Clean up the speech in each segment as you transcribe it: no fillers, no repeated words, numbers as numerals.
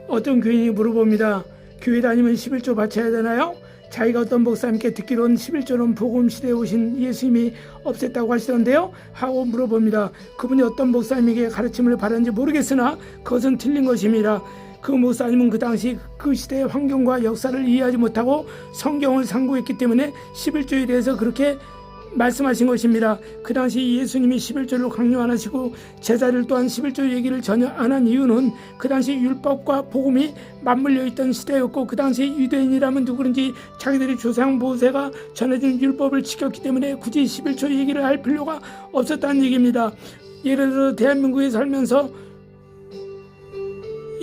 어떤 교인이 물어봅니다. 교회 다니면 11조 바쳐야 되나요? 자기가 어떤 목사님께 듣기로는 11조는 복음 시대에 오신 예수님이 없앴다고 하시던데요? 하고 물어봅니다. 그분이 어떤 목사님에게 가르침을 받았는지 모르겠으나 그것은 틀린 것입니다. 그 목사님은 그 당시 그 시대의 환경과 역사를 이해하지 못하고 성경을 상고했기 때문에 11조에 대해서 그렇게 말씀하신 것입니다. 그 당시 예수님이 11조를 강요 안 하시고 제자들 또한 11조 얘기를 전혀 안 한 이유는 그 당시 율법과 복음이 맞물려 있던 시대였고, 그 당시 유대인이라면 누구든지 자기들의 조상 모세가 전해진 율법을 지켰기 때문에 굳이 11조 얘기를 할 필요가 없었다는 얘기입니다. 예를 들어 대한민국에 살면서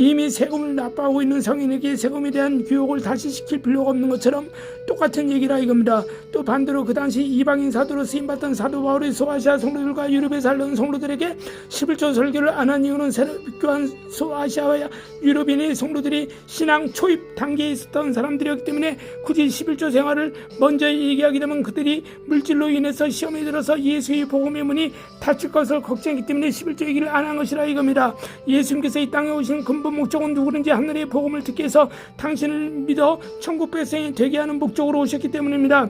이미 세금을 납부하고 있는 성인에게 세금에 대한 교육을 다시 시킬 필요가 없는 것처럼 똑같은 얘기라 이겁니다. 또 반대로 그 당시 이방인 사도로 쓰임받던 사도 바울의 소아시아 성도들과 유럽에 살던 성도들에게 11조 설교를 안 한 이유는 새로 교한 소아시아와 유럽인의 성도들이 신앙 초입 단계에 있었던 사람들이었기 때문에 굳이 11조 생활을 먼저 얘기하게 되면 그들이 물질로 인해서 시험에 들어서 예수의 복음의 문이 닫힐 것을 걱정했기 때문에 11조 얘기를 안 한 것이라 이겁니다. 예수님께서 이 땅에 오신 근본 목적은 누구든지 하늘의 복음을 듣게 해서 당신을 믿어 천국 백성이 되게 하는 목적으로 오셨기 때문입니다.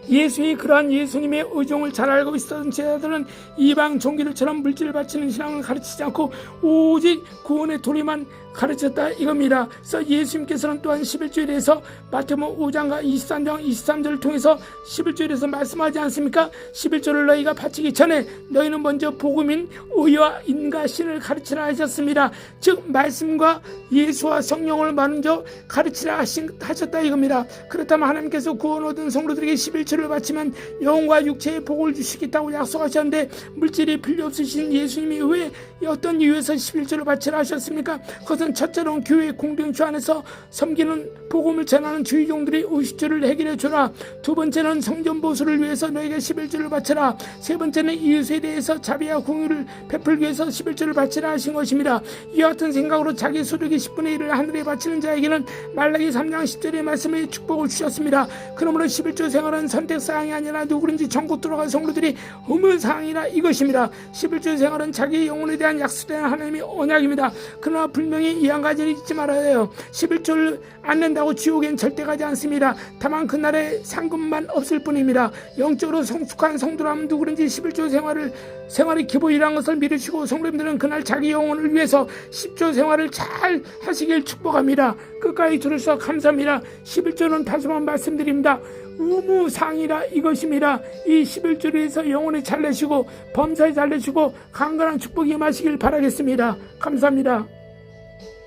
예수의 그러한 예수님의 의종을 잘 알고 있었던 제자들은 이방 종교들처럼 물질을 바치는 신앙을 가르치지 않고 오직 구원의 도리만 가르쳤다 이겁니다. 그래서 예수님께서는 또한 11조에 대해서 마태복음 5장과 23장 23절을 통해서 11조에 대해서 말씀하지 않습니까? 11조를 너희가 바치기 전에 너희는 먼저 복음인 의와 인과 신을 가르치라 하셨습니다. 즉 말씀과 예수와 성령을 먼저 가르치라 하셨다 이겁니다. 그렇다면 하나님께서 구원 얻은 성도들에게 11조를 바치면 영혼과 육체의 복을 주시겠다고 약속하셨는데 물질이 필요 없으신 예수님이 왜 어떤 이유에서 11조를 바치라 하셨습니까? 그것은 첫째로는 교회 공동체 안에서 섬기는 복음을 전하는 주의종들이 의식주를 해결해 주라. 두 번째는 성전 보수를 위해서 너에게 11조를 바쳐라. 세 번째는 이웃에 대해서 자비와 공유를 베풀기 위해서 11조를 바치라 하신 것입니다. 이와 같은 생각으로 자기 소득의 10분의 1을 하늘에 바치는 자에게는 말라기 3장 10절의 말씀에 축복을 주셨습니다. 그러므로 11조 생활은 선택사항이 아니라 누구든지 천국 들어갈 성도들이 의무사항이라 이것입니다. 11조 생활은 자기 영혼에 대한 약속된 하나님의 언약입니다. 그러나 분명히 이 한 가지를 잊지 말아야 해요. 11조를 안 낸다고 지옥엔 절대 가지 않습니다. 다만 그날의 상급만 없을 뿐입니다. 영적으로 성숙한 성도라면 누구든지 11조 생활의 기본이라는 것을 믿으시고 성도님들은 그날 자기 영혼을 위해서 10조 생활을 잘 하시길 축복합니다. 끝까지 들으셔서 감사합니다. 11조는 다시 한번 말씀드립니다. 의무상이라 이것입니다. 이 11조를 해서 영혼에 잘 내시고 범사에 잘 내시고 강건한 축복이 임하시길 바라겠습니다. 감사합니다.